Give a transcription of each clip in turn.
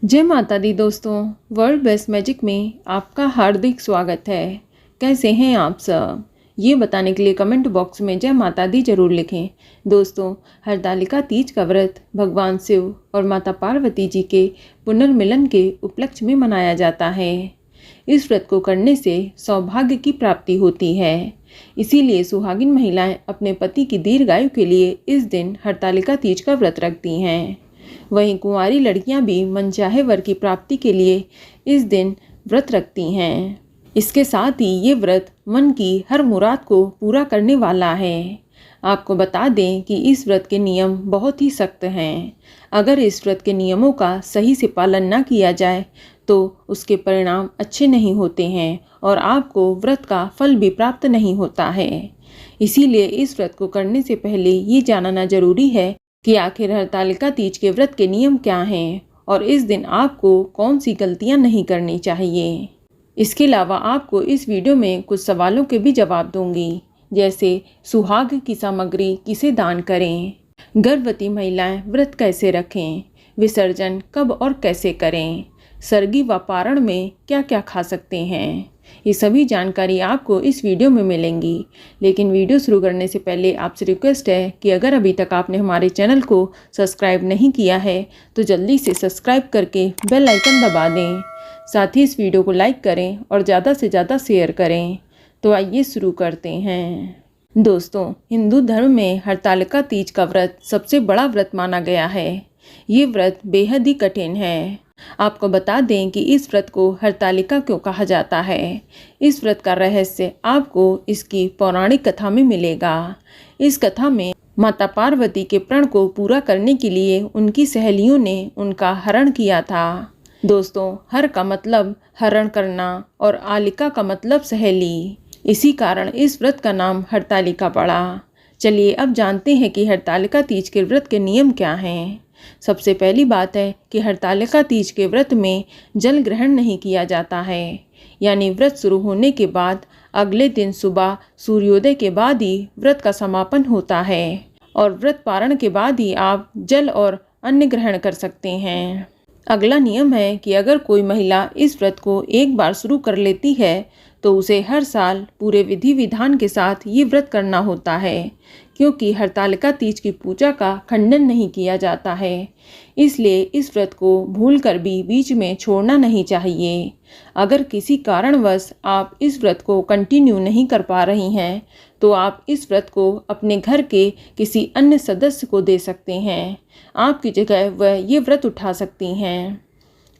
जय माता दी दोस्तों, वर्ल्ड बेस्ट मैजिक में आपका हार्दिक स्वागत है। कैसे हैं आप सब? ये बताने के लिए कमेंट बॉक्स में जय माता दी जरूर लिखें। दोस्तों, हरतालिका तीज का व्रत भगवान शिव और माता पार्वती जी के पुनर्मिलन के उपलक्ष्य में मनाया जाता है। इस व्रत को करने से सौभाग्य की प्राप्ति होती है। इसीलिए सुहागिन महिलाएं अपने पति की दीर्घायु के लिए इस दिन हरतालिका तीज का व्रत रखती हैं। वहीं कुंवारी लड़कियां भी मनचाहे वर की प्राप्ति के लिए इस दिन व्रत रखती हैं। इसके साथ ही ये व्रत मन की हर मुराद को पूरा करने वाला है। आपको बता दें कि इस व्रत के नियम बहुत ही सख्त हैं। अगर इस व्रत के नियमों का सही से पालन न किया जाए तो उसके परिणाम अच्छे नहीं होते हैं और आपको व्रत का फल भी प्राप्त नहीं होता है। इसीलिए इस व्रत को करने से पहले ये जानना जरूरी है कि आखिर हरतालिका तीज के व्रत के नियम क्या हैं और इस दिन आपको कौन सी गलतियां नहीं करनी चाहिए। इसके अलावा आपको इस वीडियो में कुछ सवालों के भी जवाब दूंगी, जैसे सुहाग की सामग्री किसे दान करें, गर्भवती महिलाएं व्रत कैसे रखें, विसर्जन कब और कैसे करें, सरगी व पारण में क्या क्या खा सकते हैं। ये सभी जानकारी आपको इस वीडियो में मिलेंगी। लेकिन वीडियो शुरू करने से पहले आपसे रिक्वेस्ट है कि अगर अभी तक आपने हमारे चैनल को सब्सक्राइब नहीं किया है तो जल्दी से सब्सक्राइब करके बेल आइकन दबा दें। साथ ही इस वीडियो को लाइक करें और ज़्यादा से ज़्यादा शेयर करें। तो आइए शुरू करते हैं। दोस्तों, हिंदू धर्म में हरतालिका तीज का व्रत सबसे बड़ा व्रत माना गया है। ये व्रत बेहद ही कठिन है। आपको बता दें कि इस व्रत को हरतालिका क्यों कहा जाता है। इस व्रत का रहस्य आपको इसकी पौराणिक कथा में मिलेगा। इस कथा में माता पार्वती के प्रण को पूरा करने के लिए उनकी सहेलियों ने उनका हरण किया था। दोस्तों, हर का मतलब हरण करना और आलिका का मतलब सहेली। इसी कारण इस व्रत का नाम हरतालिका पड़ा। चलिए अब जानते हैं कि हरतालिका तीज के व्रत के नियम क्या हैं। सबसे पहली बात है कि हरतालिका तीज के व्रत में जल ग्रहण नहीं किया जाता है। यानी व्रत शुरू होने के बाद अगले दिन सुबह सूर्योदय के बाद ही व्रत का समापन होता है और व्रत पारण के बाद ही आप जल और अन्न ग्रहण कर सकते हैं। अगला नियम है कि अगर कोई महिला इस व्रत को एक बार शुरू कर लेती है तो उसे हर साल पूरे विधि विधान के साथ ये व्रत करना होता है, क्योंकि हरतालिका तीज की पूजा का खंडन नहीं किया जाता है। इसलिए इस व्रत को भूलकर भी बीच में छोड़ना नहीं चाहिए। अगर किसी कारणवश आप इस व्रत को कंटिन्यू नहीं कर पा रही हैं तो आप इस व्रत को अपने घर के किसी अन्य सदस्य को दे सकते हैं। आपकी जगह वह ये व्रत उठा सकती हैं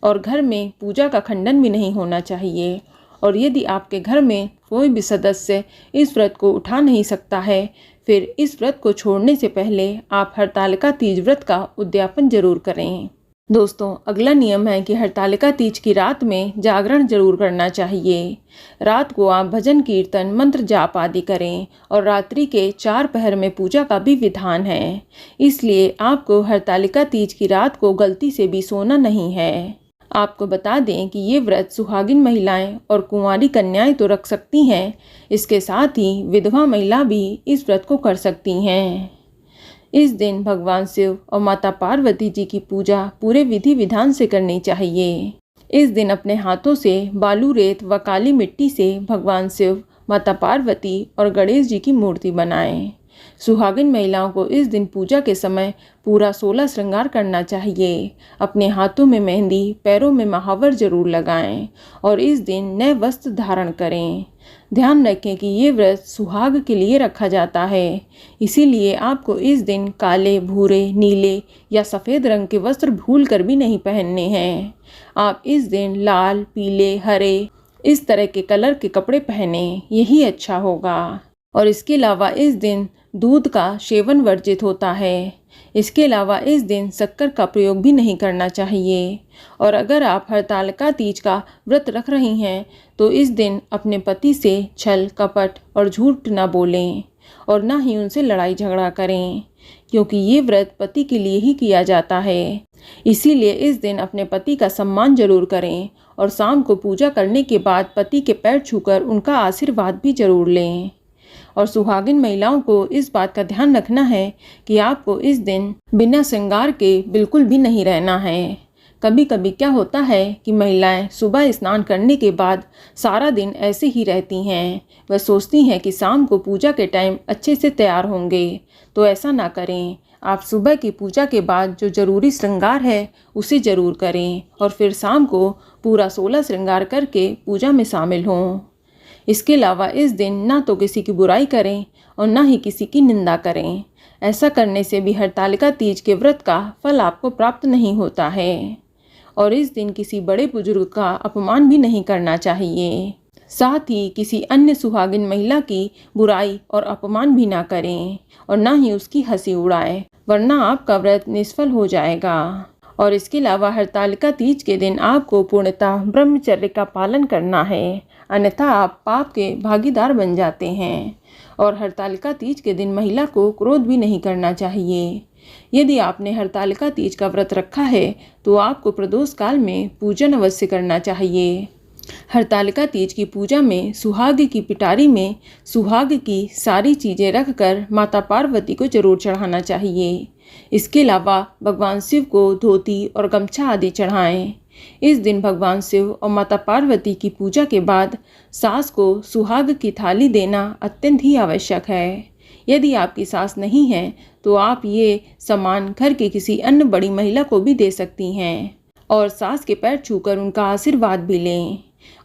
और घर में पूजा का खंडन भी नहीं होना चाहिए। और यदि आपके घर में कोई भी सदस्य इस व्रत को उठा नहीं सकता है, फिर इस व्रत को छोड़ने से पहले आप हरतालिका तीज व्रत का उद्यापन जरूर करें। दोस्तों, अगला नियम है कि हरतालिका तीज की रात में जागरण जरूर करना चाहिए। रात को आप भजन कीर्तन मंत्र जाप आदि करें और रात्रि के 4 पहर में पूजा का भी विधान है। इसलिए आपको हरतालिका तीज की रात को गलती से भी सोना नहीं है। आपको बता दें कि ये व्रत सुहागिन महिलाएं और कुंवारी कन्याएं तो रख सकती हैं, इसके साथ ही विधवा महिला भी इस व्रत को कर सकती हैं। इस दिन भगवान शिव और माता पार्वती जी की पूजा पूरे विधि विधान से करनी चाहिए। इस दिन अपने हाथों से बालू रेत व काली मिट्टी से भगवान शिव, माता पार्वती और गणेश जी की मूर्ति बनाएं। सुहागिन महिलाओं को इस दिन पूजा के समय पूरा 16 श्रृंगार करना चाहिए। अपने हाथों में मेहंदी, पैरों में महावर जरूर लगाएं और इस दिन नए वस्त्र धारण करें। ध्यान रखें कि ये व्रत सुहाग के लिए रखा जाता है। इसीलिए आपको इस दिन काले, भूरे, नीले या सफ़ेद रंग के वस्त्र भूल कर भी नहीं पहनने हैं। आप इस दिन लाल, पीले, हरे इस तरह के कलर के कपड़े पहने, यही अच्छा होगा। और इसके अलावा इस दिन दूध का सेवन वर्जित होता है। इसके अलावा इस दिन शक्कर का प्रयोग भी नहीं करना चाहिए। और अगर आप हरतालिका तीज का व्रत रख रही हैं तो इस दिन अपने पति से छल, कपट और झूठ न बोलें और ना ही उनसे लड़ाई झगड़ा करें, क्योंकि ये व्रत पति के लिए ही किया जाता है। इसीलिए इस दिन अपने पति का सम्मान जरूर करें और शाम को पूजा करने के बाद पति के पैर छूकर उनका आशीर्वाद भी जरूर लें। और सुहागिन महिलाओं को इस बात का ध्यान रखना है कि आपको इस दिन बिना श्रृंगार के बिल्कुल भी नहीं रहना है। कभी कभी क्या होता है कि महिलाएं सुबह स्नान करने के बाद सारा दिन ऐसे ही रहती हैं। वह सोचती हैं कि शाम को पूजा के टाइम अच्छे से तैयार होंगे, तो ऐसा ना करें। आप सुबह की पूजा के बाद जो ज़रूरी श्रृंगार है उसे ज़रूर करें और फिर शाम को पूरा 16 श्रृंगार करके पूजा में शामिल हों। इसके अलावा इस दिन ना तो किसी की बुराई करें और ना ही किसी की निंदा करें। ऐसा करने से भी हरतालिका तीज के व्रत का फल आपको प्राप्त नहीं होता है। और इस दिन किसी बड़े बुजुर्ग का अपमान भी नहीं करना चाहिए। साथ ही किसी अन्य सुहागिन महिला की बुराई और अपमान भी ना करें और ना ही उसकी हंसी उड़ाएं, वरना आपका व्रत निष्फल हो जाएगा। और इसके अलावा हरतालिका तीज के दिन आपको पूर्णतः ब्रह्मचर्य का पालन करना है, अन्यथा आप पाप के भागीदार बन जाते हैं। और हरतालिका तीज के दिन महिला को क्रोध भी नहीं करना चाहिए। यदि आपने हरतालिका तीज का व्रत रखा है तो आपको प्रदोष काल में पूजन अवश्य करना चाहिए। हरतालिका तीज की पूजा में सुहाग की पिटारी में सुहाग की सारी चीज़ें रखकर माता पार्वती को जरूर चढ़ाना चाहिए। इसके अलावा भगवान शिव को धोती और गमछा आदि चढ़ाएं। इस दिन भगवान शिव और माता पार्वती की पूजा के बाद सास को सुहाग की थाली देना अत्यंत ही आवश्यक है। यदि आपकी सास नहीं है तो आप ये सामान घर की किसी अन्य बड़ी महिला को भी दे सकती हैं और सास के पैर छूकर उनका आशीर्वाद भी लें।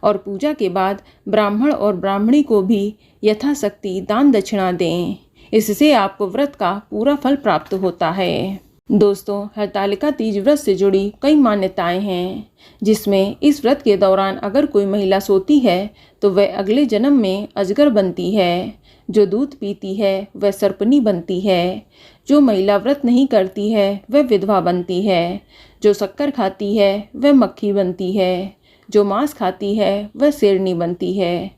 और पूजा के बाद ब्राह्मण और ब्राह्मणी को भी यथाशक्ति दान दक्षिणा दें। इससे आपको व्रत का पूरा फल प्राप्त होता है। दोस्तों, हरतालिका तीज व्रत से जुड़ी कई मान्यताएं हैं, जिसमें इस व्रत के दौरान अगर कोई महिला सोती है तो वह अगले जन्म में अजगर बनती है। जो दूध पीती है वह सर्पनी बनती है। जो महिला व्रत नहीं करती है वह विधवा बनती है। जो शक्कर खाती है वह मक्खी बनती है। जो मांस खाती है वह शेरनी बनती है।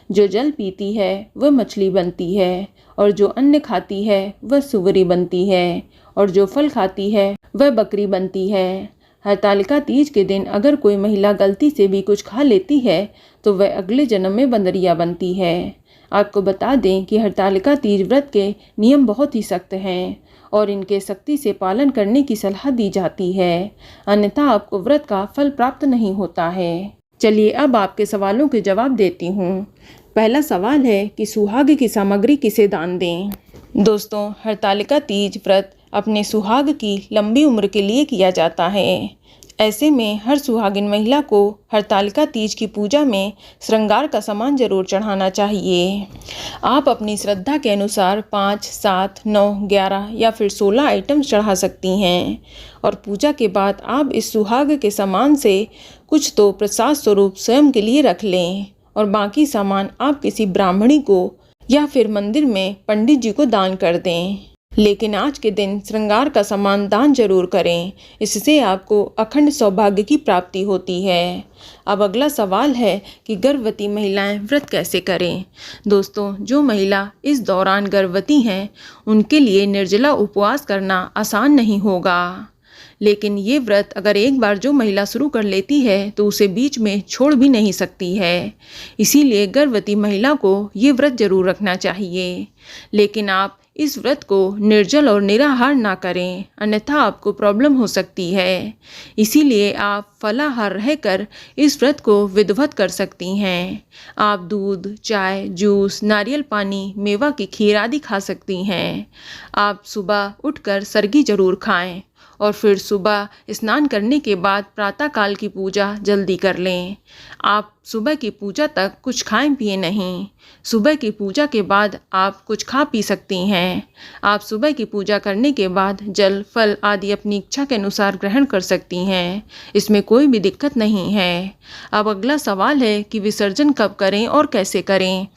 जो जल पीती है वह मछली बनती है और जो अन्न खाती है वह सुअरी बनती है और जो फल खाती है वह बकरी बनती है। हरतालिका तीज के दिन अगर कोई महिला गलती से भी कुछ खा लेती है तो वह अगले जन्म में बंदरिया बनती है। आपको बता दें कि हरतालिका तीज व्रत के नियम बहुत ही सख्त हैं और इनके सख्ती से पालन करने की सलाह दी जाती है, अन्यथा आपको व्रत का फल प्राप्त नहीं होता है। चलिए अब आपके सवालों के जवाब देती हूँ। पहला सवाल है कि सुहाग की सामग्री किसे दान दें। दोस्तों, हरतालिका तीज व्रत अपने सुहाग की लंबी उम्र के लिए किया जाता है। ऐसे में हर सुहागिन महिला को हरतालिका तीज की पूजा में श्रृंगार का सामान जरूर चढ़ाना चाहिए। आप अपनी श्रद्धा के अनुसार 5, 7, 9, 11 या फिर 16 आइटम्स चढ़ा सकती हैं और पूजा के बाद आप इस सुहाग के सामान से कुछ तो प्रसाद स्वरूप स्वयं के लिए रख लें और बाकी सामान आप किसी ब्राह्मणी को या फिर मंदिर में पंडित जी को दान कर दें। लेकिन आज के दिन श्रृंगार का सामान दान जरूर करें, इससे आपको अखंड सौभाग्य की प्राप्ति होती है। अब अगला सवाल है कि गर्भवती महिलाएं व्रत कैसे करें। दोस्तों, जो महिला इस दौरान गर्भवती हैं उनके लिए निर्जला उपवास करना आसान नहीं होगा, लेकिन ये व्रत अगर एक बार जो महिला शुरू कर लेती है तो उसे बीच में छोड़ भी नहीं सकती है। इसीलिए गर्भवती महिला को ये व्रत जरूर रखना चाहिए। लेकिन आप इस व्रत को निर्जल और निराहार ना करें, अन्यथा आपको प्रॉब्लम हो सकती है। इसीलिए आप फलाहार रहकर इस व्रत को विधिवत कर सकती हैं। आप दूध, चाय, जूस, नारियल पानी, मेवा की खीर आदि खा सकती हैं। आप सुबह उठकर सरगी जरूर खाएं और फिर सुबह स्नान करने के बाद प्रातः काल की पूजा जल्दी कर लें। आप सुबह की पूजा तक कुछ खाएं पिए नहीं। सुबह की पूजा के बाद आप कुछ खा पी सकती हैं। आप सुबह की पूजा करने के बाद जल, फल आदि अपनी इच्छा के अनुसार ग्रहण कर सकती हैं। इसमें कोई भी दिक्कत नहीं है। अब अगला सवाल है कि विसर्जन कब करें और कैसे करें।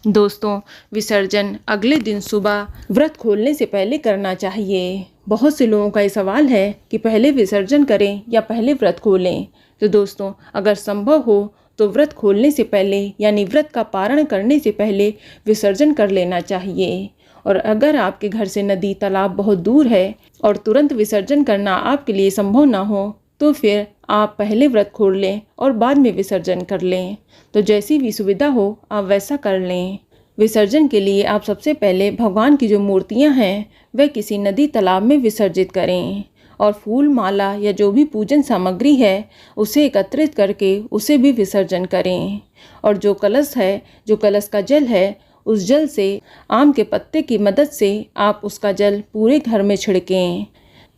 दोस्तों, विसर्जन अगले दिन सुबह व्रत खोलने से पहले करना चाहिए। बहुत से लोगों का ये सवाल है कि पहले विसर्जन करें या पहले व्रत खोलें। तो दोस्तों, अगर संभव हो तो व्रत खोलने से पहले यानी व्रत का पारण करने से पहले विसर्जन कर लेना चाहिए। और अगर आपके घर से नदी, तालाब बहुत दूर है और तुरंत विसर्जन करना आपके लिए संभव ना हो तो फिर आप पहले व्रत खोल लें और बाद में विसर्जन कर लें। तो जैसी भी सुविधा हो आप वैसा कर लें। विसर्जन के लिए आप सबसे पहले भगवान की जो मूर्तियां हैं वह किसी नदी, तालाब में विसर्जित करें और फूल माला या जो भी पूजन सामग्री है उसे एकत्रित करके उसे भी विसर्जन करें। और जो कलश है, जो कलश का जल है, उस जल से आम के पत्ते की मदद से आप उसका जल पूरे घर में छिड़कें,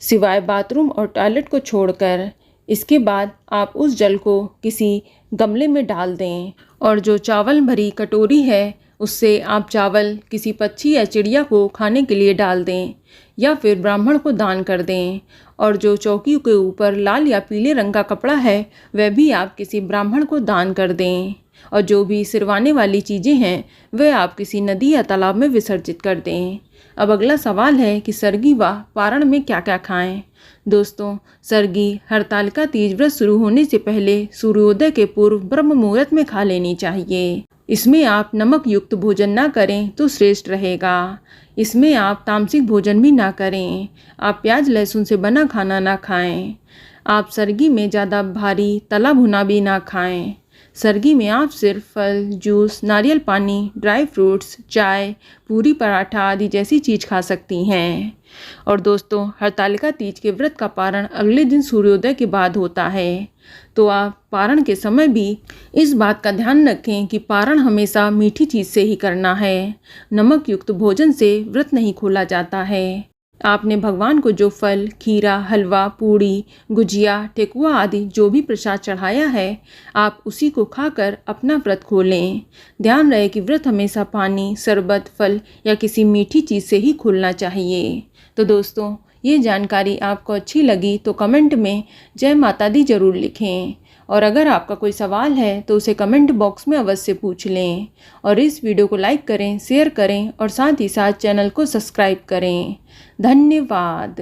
सिवाय बाथरूम और टॉयलेट को छोड़कर। इसके बाद आप उस जल को किसी गमले में डाल दें और जो चावल भरी कटोरी है उससे आप चावल किसी पक्षी या चिड़िया को खाने के लिए डाल दें या फिर ब्राह्मण को दान कर दें। और जो चौकी के ऊपर लाल या पीले रंग का कपड़ा है वह भी आप किसी ब्राह्मण को दान कर दें। और जो भी सिरवाने वाली चीज़ें हैं वह आप किसी नदी या तालाब में विसर्जित कर दें। अब अगला सवाल है कि सरगी व पारण में क्या क्या खाएं। दोस्तों, सरगी हरतालिका तीज व्रत शुरू होने से पहले सूर्योदय के पूर्व ब्रह्म मुहूर्त में खा लेनी चाहिए। इसमें आप नमक युक्त भोजन ना करें तो श्रेष्ठ रहेगा। इसमें आप तामसिक भोजन भी ना करें। आप प्याज लहसुन से बना खाना ना खाएं। आप सरगी में ज़्यादा भारी तला भुना भी ना खाएं। सरगी में आप सिर्फ फल, जूस, नारियल पानी, ड्राई फ्रूट्स, चाय, पूरी, पराठा आदि जैसी चीज़ खा सकती हैं। और दोस्तों, हरतालिका तीज के व्रत का पारण अगले दिन सूर्योदय के बाद होता है। तो आप पारण के समय भी इस बात का ध्यान रखें कि पारण हमेशा मीठी चीज़ से ही करना है। नमक युक्त भोजन से व्रत नहीं खोला जाता है। आपने भगवान को जो फल, खीरा, हलवा, पूड़ी, गुजिया, ठेकुआ आदि जो भी प्रसाद चढ़ाया है आप उसी को खाकर अपना व्रत खोलें। ध्यान रहे कि व्रत हमेशा पानी, शरबत, फल या किसी मीठी चीज़ से ही खोलना चाहिए। तो दोस्तों, ये जानकारी आपको अच्छी लगी तो कमेंट में जय माता दी जरूर लिखें। और अगर आपका कोई सवाल है तो उसे कमेंट बॉक्स में अवश्य पूछ लें। और इस वीडियो को लाइक करें, शेयर करें और साथ ही साथ चैनल को सब्सक्राइब करें। धन्यवाद।